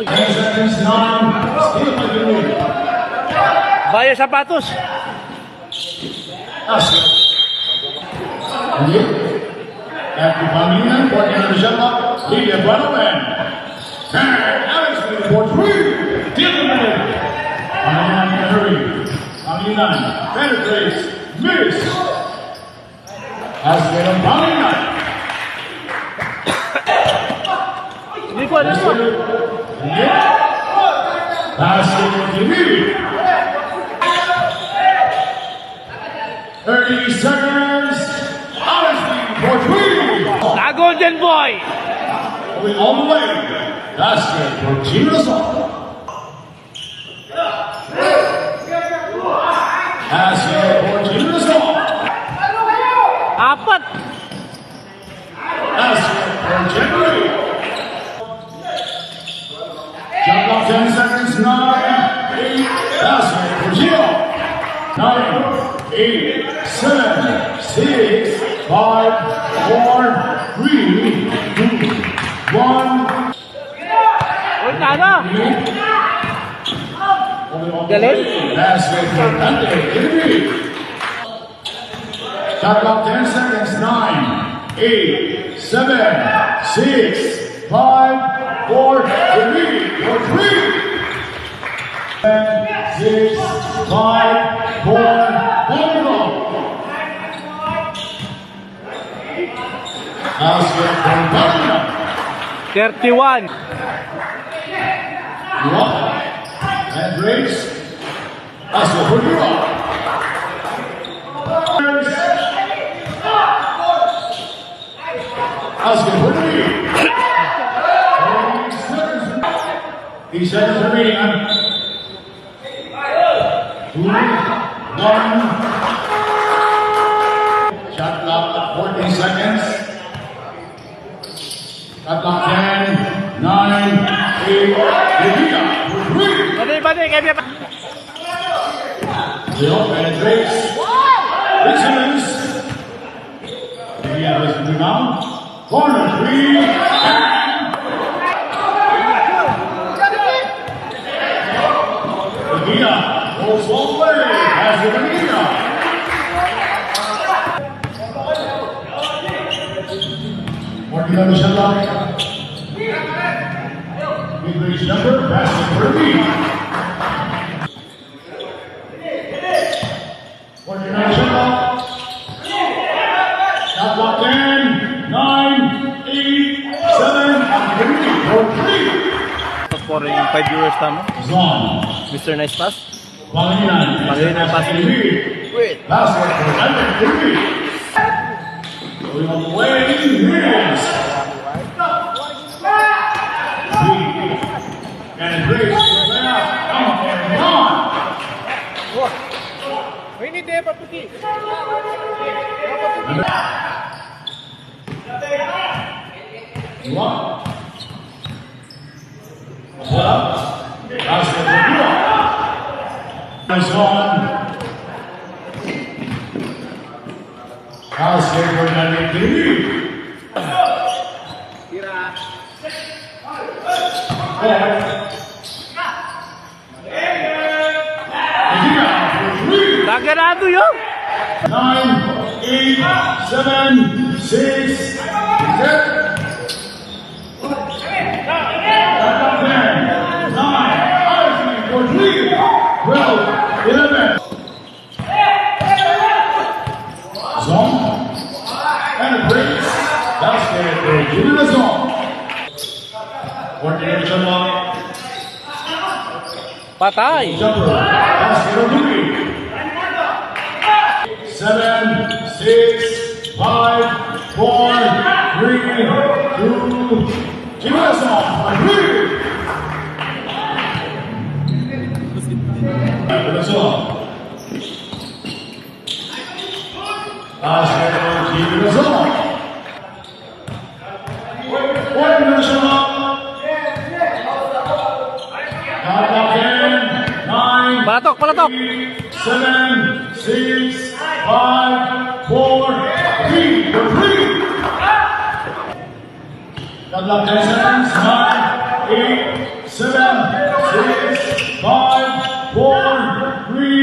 boy. 10 seconds, 9. Steal by Jimmy. Bayo sapatos. Asik. Lanjut. At Pamina, working on the shot clock. Lead at Guadalupe. And Alex with for 3. Deal the minute. Pamina in a hurry. Pamina penetrates. Miss. Asik on Pamina. Hindi ko alam mo. Asik on Jimmy. 30 seconds. Alex for 3. Na Golden Boy. Going all the way. Basket for Girason. Basket for Girason. Apat. Basket for Jerry. Jump off 10 seconds. 9, 8. Basket for Gio. 9, 8, 7, 6, 5, 4, 3, 2, 1. Uy, tana. Galing. Basket for Dante. Shot clock 10 seconds. 9, 8, 7, 6, 5, 4, 3, 6, 5, 4, 1 go. Basket for Dante. 31. And breaks. Basket for Europe. Basket for me. 8 seconds remaining. 2, 1. Shot clock 14 seconds. Shot clock 10, 9, 8. Levita for 3. Balik, kaya pa. Bill penetrates. Richards. Levita has the rebound. Corner 3. Levita goes all the way. Has the Levita. Working on the shot clock. Mid-range number. Basket for Levita. Working on the shot clock. Shot clock 10, 9, 8, 7, and 3 for 3. For yung 5 viewers tama. Zon. Mr. Nice Pass. Pangilinan. Pangilinan pass. Wait. Basket for Dante. Going all the way. Yes. And Grace. Come on. Ini dia paputi. One. Basket for Europe. Nice one. Basket for Dante. Nagarado yun. 9, 8, 7, 6, 7. 11. Zone. And a breaks. Basket for Junior Zone. Working on the shot clock. Patay. Jumper. Basket for Junior. 7, 6, 5, 4, 3, 2. Junior Zone for 3. Basket for Junior Zone. Working on the shot clock. Shot clock 10, 9. Palatok, palatok. 7, 6, 5, 4, 3 for 3. Shot clock 10 seconds. 9, 8, 7, 6, 5, 4, 3,